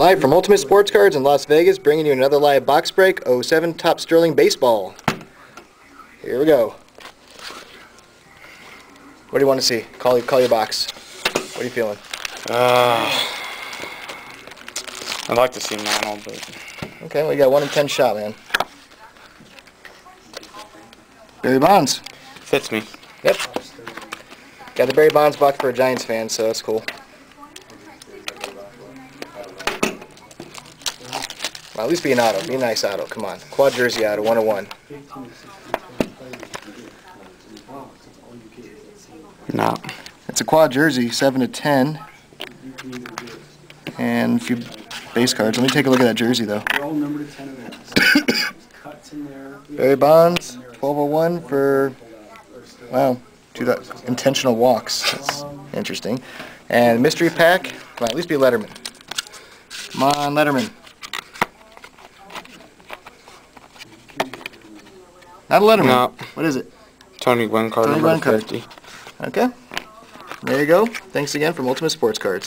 Live from Ultimate Sports Cards in Las Vegas, bringing you another live box break, 07 Topps Sterling Baseball. Here we go. What do you want to see? Call your box. What are you feeling? I'd like to see Mantle, but... Okay, well, you got 1 in 10 shot, man. Barry Bonds. Fits me. Yep. Got the Barry Bonds box for a Giants fan, so that's cool. Well, at least be an auto. Be a nice auto. Come on. Quad jersey auto, 101. No. It's a quad jersey, 7 to 10. And a few base cards. Let me take a look at that jersey, though. Barry Bonds, 1201 for, wow, intentional walks. That's interesting. And mystery pack, come on, at least be Letterman. Come on, Letterman. Not a Letterman. No. What is it? Tony Gwynn card, Tony number Gwynn card. 50. Okay. There you go. Thanks again from Ultimate Sports Cards.